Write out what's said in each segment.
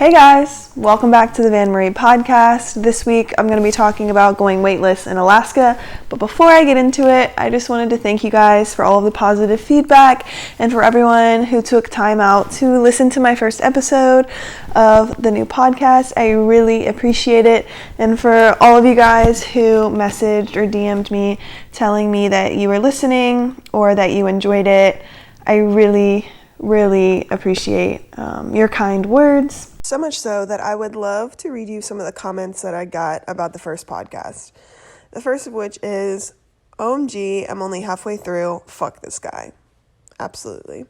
Hey guys, welcome back to the Vann podcast. This week I'm going to be talking about going weightless in Alaska, but before I get into it, I just wanted to thank you guys for all of the positive feedback and for everyone who took time out to listen to my first episode of the new podcast. I really appreciate it, and for all of you guys who messaged or DM'd me telling me that you were listening or that you enjoyed it, I really appreciate your kind words. So much so that I would love to read you some of the comments that I got about the first podcast. The first of which is, OMG, I'm only halfway through. Fuck this guy. Absolutely.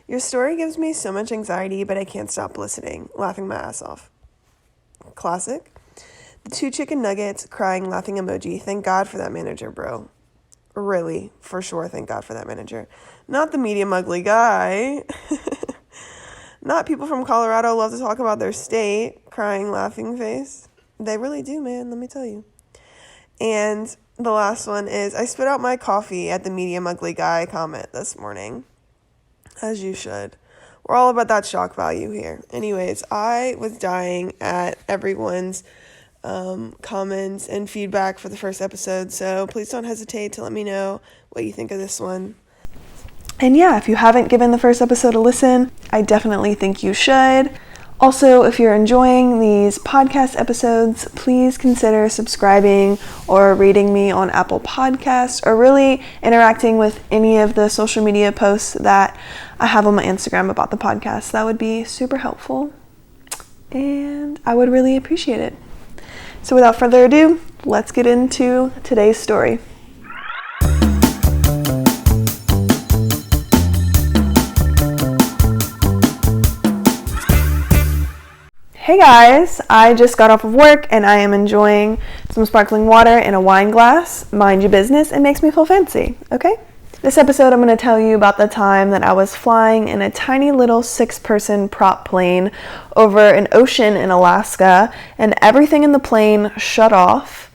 Your story gives me so much anxiety, but I can't stop listening. Laughing my ass off. Classic. The 2 chicken nuggets, crying, laughing emoji. Thank God for that manager, bro. Really, for sure, thank God for that manager. Not the medium ugly guy. Not people from Colorado love to talk about their state. Crying, laughing face. They really do, man, let me tell you. And the last one is, I spit out my coffee at the medium ugly guy comment this morning. As you should. We're all about that shock value here. Anyways, I was dying at everyone's comments and feedback for the first episode, so please don't hesitate to let me know what you think of this one. And yeah, if you haven't given the first episode a listen, I definitely think you should. Also, if you're enjoying these podcast episodes, please consider subscribing or rating me on Apple Podcasts, or really interacting with any of the social media posts that I have on my Instagram about the podcast. That would be super helpful, and I would really appreciate it. So without further ado, let's get into today's story. Hey guys, I just got off of work and I am enjoying some sparkling water in a wine glass. Mind your business, it makes me feel fancy, okay? This episode I'm going to tell you about the time that I was flying in a tiny little 6-person prop plane over an ocean in Alaska, and everything in the plane shut off.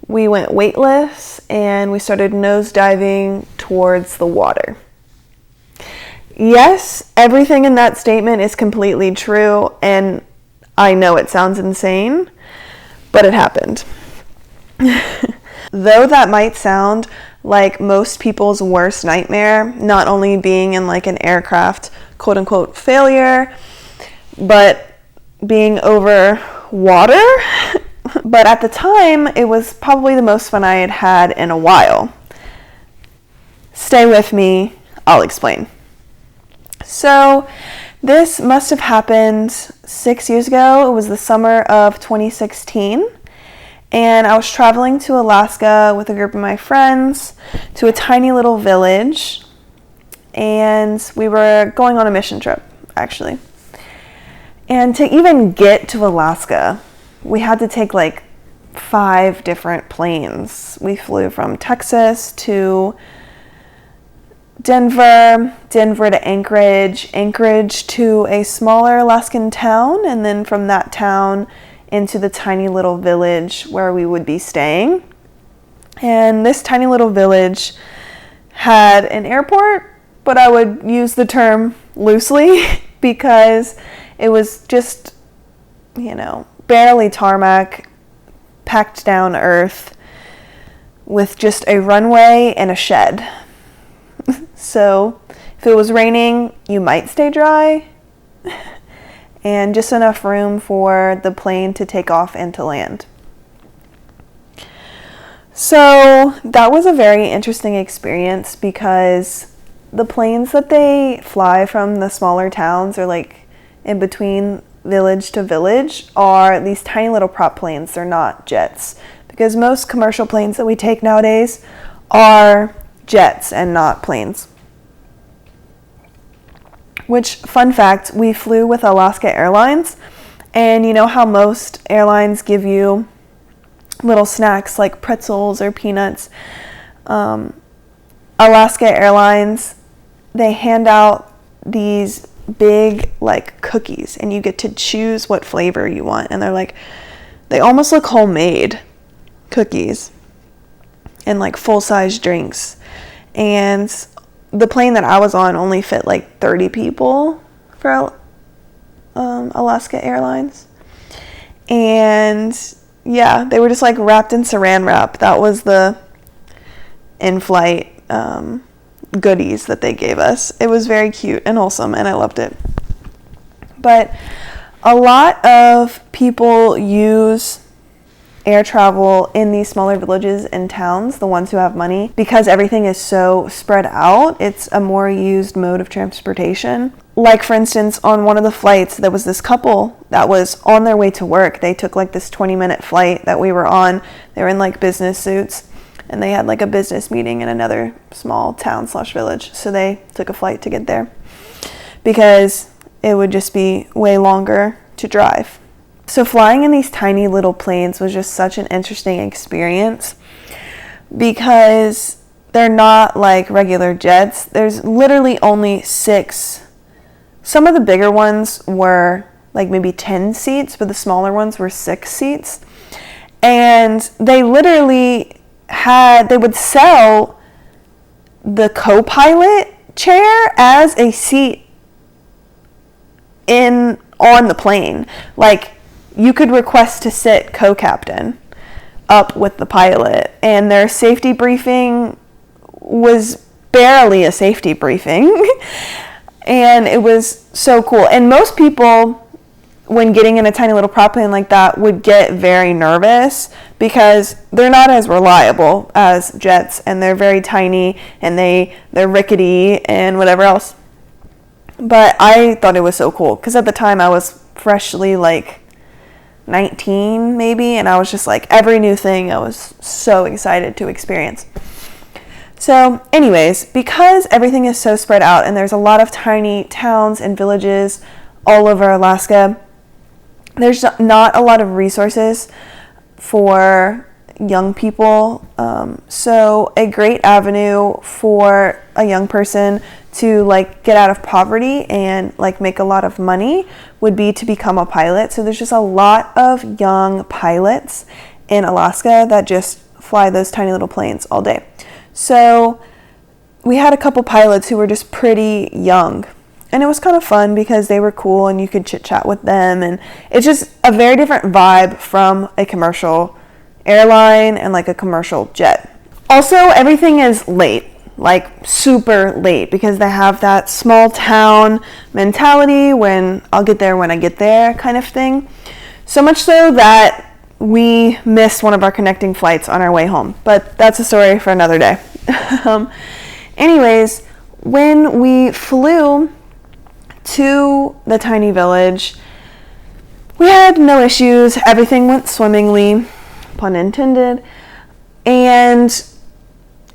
We went weightless and we started nosediving towards the water. Yes, everything in that statement is completely true, and I know it sounds insane, but it happened. Though that might sound like most people's worst nightmare, not only being in like an aircraft quote unquote failure, but being over water. But at the time, it was probably the most fun I had had in a while. Stay with me, I'll explain. So this must have happened 6 years ago. It was the summer of 2016. And I was traveling to Alaska with a group of my friends to a tiny little village. And we were going on a mission trip, actually. And to even get to Alaska, we had to take like 5 different planes. We flew from Texas to Denver to Anchorage to a smaller Alaskan town, and then from that town into the tiny little village where we would be staying. And this tiny little village had an airport, but I would use the term loosely because it was just, barely tarmac, packed down earth with just a runway and a shed. So if it was raining, you might stay dry, and just enough room for the plane to take off and to land. So that was a very interesting experience because the planes that they fly from the smaller towns, or like in between village to village, are these tiny little prop planes. They're not jets, because most commercial planes that we take nowadays are jets and not planes. Which, fun fact, we flew with Alaska Airlines, and you know how most airlines give you little snacks like pretzels or peanuts? Alaska Airlines, they hand out these big like cookies, and you get to choose what flavor you want, and they almost look homemade cookies, and like full-size drinks. And the plane that I was on only fit like 30 people for Alaska Airlines. And yeah, they were just like wrapped in saran wrap. That was the in-flight goodies that they gave us. It was very cute and wholesome, and I loved it. But a lot of people use air travel in these smaller villages and towns, the ones who have money, because everything is so spread out. It's a more used mode of transportation. Like, for instance, on one of the flights, there was this couple that was on their way to work. They took like this 20-minute flight that we were on. They were in like business suits, and they had like a business meeting in another small town/village. So they took a flight to get there because it would just be way longer to drive. So flying in these tiny little planes was just such an interesting experience because they're not like regular jets. There's literally only 6. Some of the bigger ones were like maybe 10 seats, but the smaller ones were 6 seats. And they literally they would sell the co-pilot chair as a seat on the plane. Like, you could request to sit co-captain up with the pilot, and their safety briefing was barely a safety briefing. And it was so cool. And most people, when getting in a tiny little prop plane like that, would get very nervous because they're not as reliable as jets, and they're very tiny, and they're rickety and whatever else. But I thought it was so cool because at the time I was freshly like 19 maybe, and I was just like, every new thing I was so excited to experience. So anyways, because everything is so spread out and there's a lot of tiny towns and villages all over Alaska, there's not a lot of resources for young people. So a great avenue for a young person to like get out of poverty and like make a lot of money would be to become a pilot. So there's just a lot of young pilots in Alaska that just fly those tiny little planes all day. So we had a couple pilots who were just pretty young, and it was kind of fun because they were cool and you could chit chat with them, and it's just a very different vibe from a commercial airline and like a commercial jet. Also, everything is late, like super late, because they have that small town mentality, when I'll get there when I get there kind of thing. So much so that we missed one of our connecting flights on our way home, but that's a story for another day. Anyways, when we flew to the tiny village, we had no issues. Everything went swimmingly, pun intended, and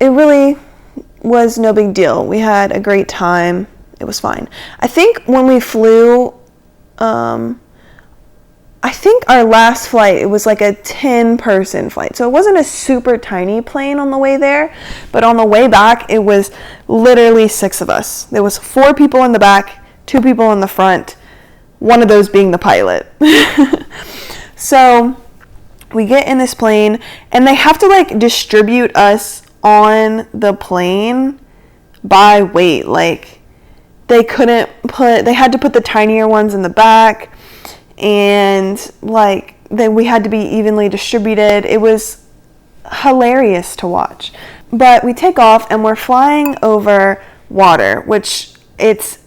it really was no big deal. We had a great time. It was fine. I think when we flew, I think our last flight, it was like a 10-person flight. So it wasn't a super tiny plane on the way there, but on the way back, it was literally 6 of us. There was 4 people in the back, 2 people in the front, one of those being the pilot. So we get in this plane, and they have to like distribute us on the plane by weight. Like, they had to put the tinier ones in the back, and like we had to be evenly distributed. It was hilarious to watch. But we take off and we're flying over water, which it's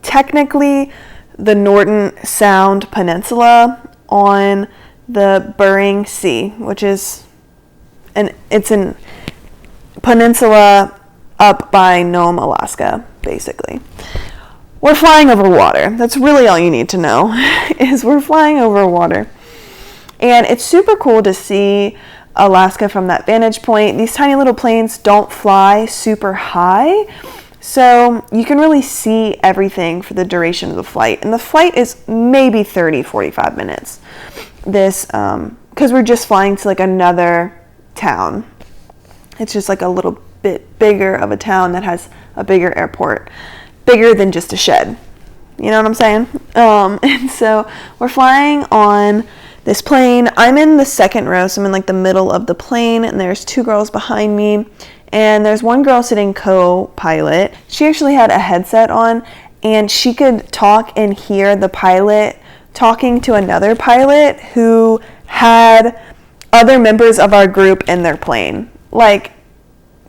technically the Norton Sound Peninsula on the Bering Sea, which is it's an peninsula up by Nome, Alaska, basically. We're flying over water. That's really all you need to know, is we're flying over water. And it's super cool to see Alaska from that vantage point. These tiny little planes don't fly super high, so you can really see everything for the duration of the flight. And the flight is maybe 30-45 minutes. This, because we're just flying to like another town. It's just like a little bit bigger of a town that has a bigger airport. Bigger than just a shed. You know what I'm saying? And so we're flying on this plane. I'm in the second row, so I'm in like the middle of the plane, and there's 2 girls behind me, and there's one girl sitting co-pilot. She actually had a headset on, and she could talk and hear the pilot talking to another pilot who had other members of our group in their plane. Like,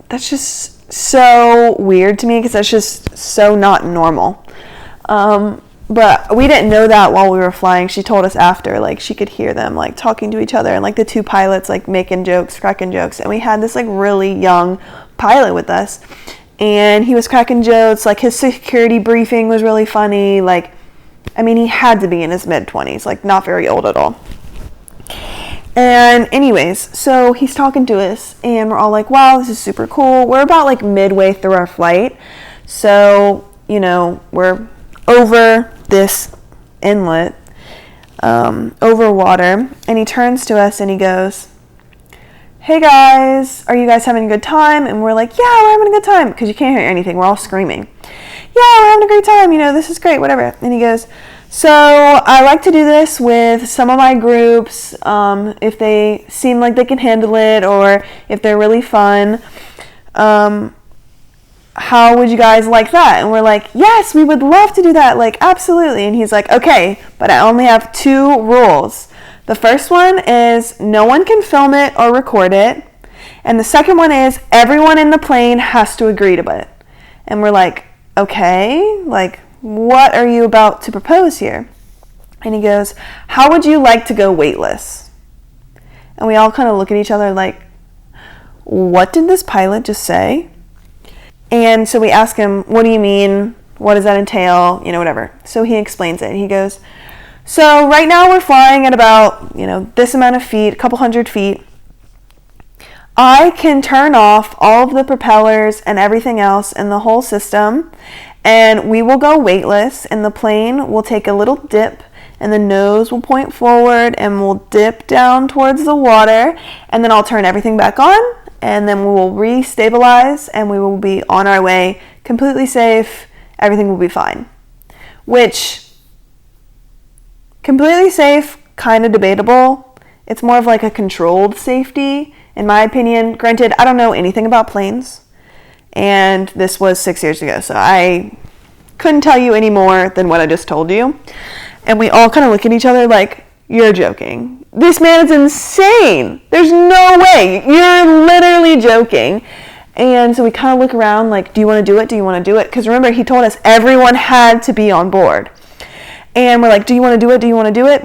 that's just so weird to me because that's just so not normal. But we didn't know that while we were flying. She told us after, like, she could hear them, like, talking to each other, and, like, the two pilots, like, making jokes, cracking jokes. And we had this, like, really young pilot with us, and he was cracking jokes. Like, his security briefing was really funny. Like, I mean, he had to be in his mid-20s, like, not very old at all. And anyways, so he's talking to us, and we're all like, wow, this is super cool. We're about, like, midway through our flight. So, you know, we're over this inlet, over water, and he turns to us and he goes, hey guys, are you guys having a good time? And we're like, yeah, we're having a good time, because you can't hear anything, we're all screaming. Yeah, we're having a great time, you know, this is great, whatever. And he goes, so I like to do this with some of my groups, if they seem like they can handle it, or if they're really fun. How would you guys like that? And we're like, yes, we would love to do that, like, absolutely. And he's like, okay, but I only have 2 rules. The first one is no one can film it or record it. And the second one is everyone in the plane has to agree to it. And we're like, okay, like, what are you about to propose here? And he goes, how would you like to go weightless? And we all kind of look at each other like, what did this pilot just say? And so we ask him, what do you mean? What does that entail? You know, whatever. So he explains it. He goes, so right now we're flying at about, you know, this amount of feet, a couple hundred feet. I can turn off all of the propellers and everything else in the whole system, and we will go weightless, and the plane will take a little dip, and the nose will point forward, and we'll dip down towards the water, and then I'll turn everything back on, and then we will re-stabilize, and we will be on our way, completely safe, everything will be fine. Which, completely safe, kind of debatable. It's more of like a controlled safety, in my opinion. Granted, I don't know anything about planes, and this was 6 years ago, so I couldn't tell you any more than what I just told you. And we all kind of look at each other like, you're joking. This man is insane. There's no way. You're literally joking. And so we kind of look around like, do you want to do it? Do you want to do it? Because remember, he told us everyone had to be on board. And we're like, do you want to do it? Do you want to do it?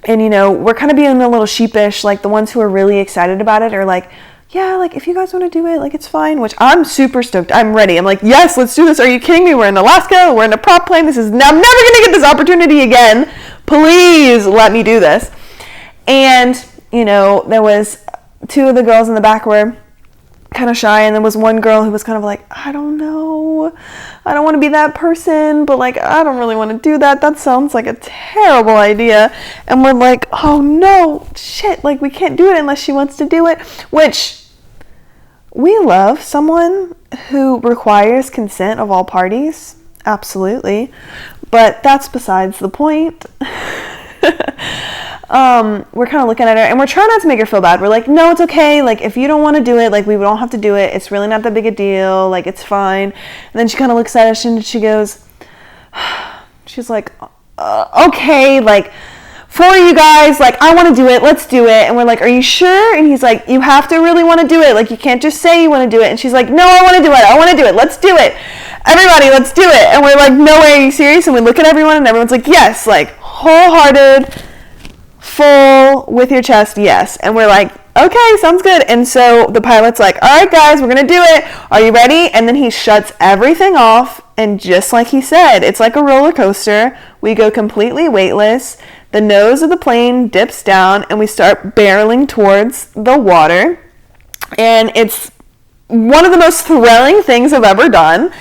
And, you know, we're kind of being a little sheepish. Like, the ones who are really excited about it are like, yeah, like, if you guys want to do it, like, it's fine. Which I'm super stoked. I'm ready. I'm like, yes, let's do this. Are you kidding me? We're in Alaska. We're in a prop plane. I'm never going to get this opportunity again. Please let me do this. And, you know, there was 2 of the girls in the back were kind of shy, and there was one girl who was kind of like, I don't know, I don't want to be that person, but like, I don't really want to do that. That sounds like a terrible idea. And we're like, oh no, shit, like, we can't do it unless she wants to do it. Which, we love someone who requires consent of all parties, absolutely, but that's besides the point. We're kind of looking at her, and we're trying not to make her feel bad. We're like, no, it's okay. Like, if you don't want to do it, like, we don't have to do it. It's really not that big a deal. Like, it's fine. And then she kind of looks at us, and she goes, she's like, okay, like, for you guys, like, I want to do it. Let's do it. And we're like, are you sure? And he's like, you have to really want to do it. Like, you can't just say you want to do it. And she's like, no, I want to do it. I want to do it. Let's do it. Everybody, let's do it. And we're like, no way, are you serious? And we look at everyone, and everyone's like, yes, like, wholehearted, full, with your chest, yes. And we're like, okay, sounds good. And so the pilot's like, all right, guys, we're going to do it. Are you ready? And then he shuts everything off. And just like he said, it's like a roller coaster. We go completely weightless. The nose of the plane dips down, and we start barreling towards the water. And it's one of the most thrilling things I've ever done.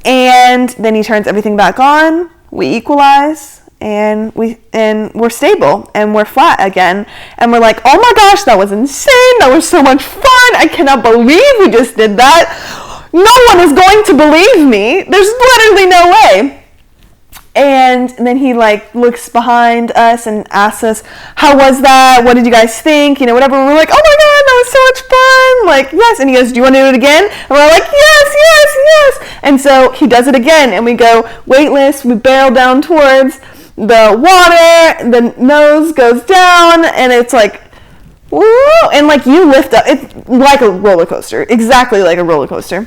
And then he turns everything back on. We equalize. And we're stable, and we're flat again, and we're like, oh my gosh, that was insane, that was so much fun, I cannot believe we just did that, no one is going to believe me, there's literally no way. And then he like looks behind us and asks us, how was that? What did you guys think? You know, whatever. We're like, oh my God, that was so much fun. Like, yes. And he goes, do you want to do it again? And we're like, yes, yes, yes. And so he does it again, and we go weightless. We barrel down towards the water. The nose goes down, and it's like, woo, and like you lift up. It's like a roller coaster, exactly like a roller coaster.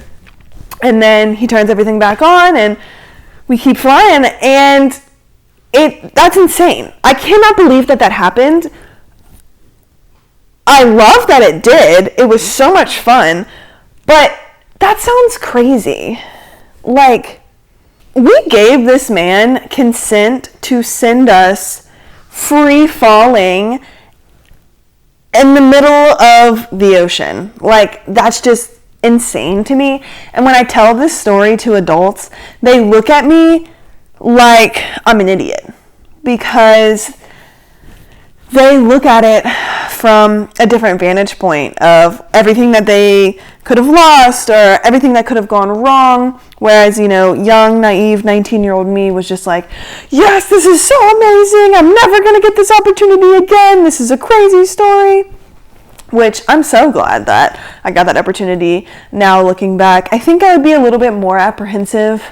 And then he turns everything back on, and we keep flying, and that's insane. I cannot believe that happened. I love that it did. It was so much fun, but that sounds crazy. Like, we gave this man consent to send us free falling in the middle of the ocean. Like, that's just insane to me. And when I tell this story to adults, they look at me like I'm an idiot, because they look at it from a different vantage point of everything that they could have lost or everything that could have gone wrong. Whereas, you know, young, naive, 19-year-old me was just like, yes, this is so amazing. I'm never going to get this opportunity again. This is a crazy story. Which I'm so glad that I got that opportunity. Now looking back, I think I would be a little bit more apprehensive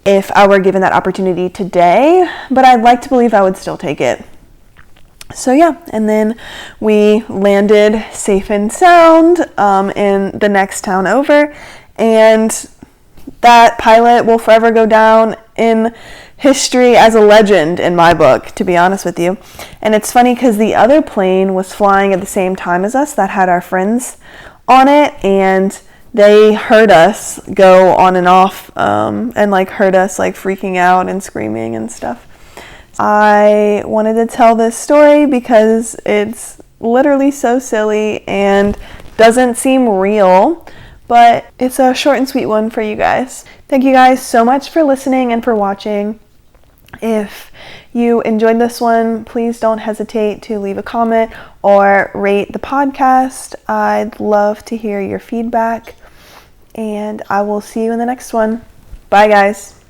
if I were given that opportunity today, but I'd like to believe I would still take it. So yeah, and then we landed safe and sound in the next town over, and that pilot will forever go down in history as a legend in my book, to be honest with you. And it's funny because the other plane was flying at the same time as us that had our friends on it, and they heard us go on and off and like heard us like freaking out and screaming and stuff. I wanted to tell this story because it's literally so silly and doesn't seem real, but it's a short and sweet one for you guys. Thank you guys so much for listening and for watching. If you enjoyed this one, please don't hesitate to leave a comment or rate the podcast. I'd love to hear your feedback, and I will see you in the next one. Bye, guys.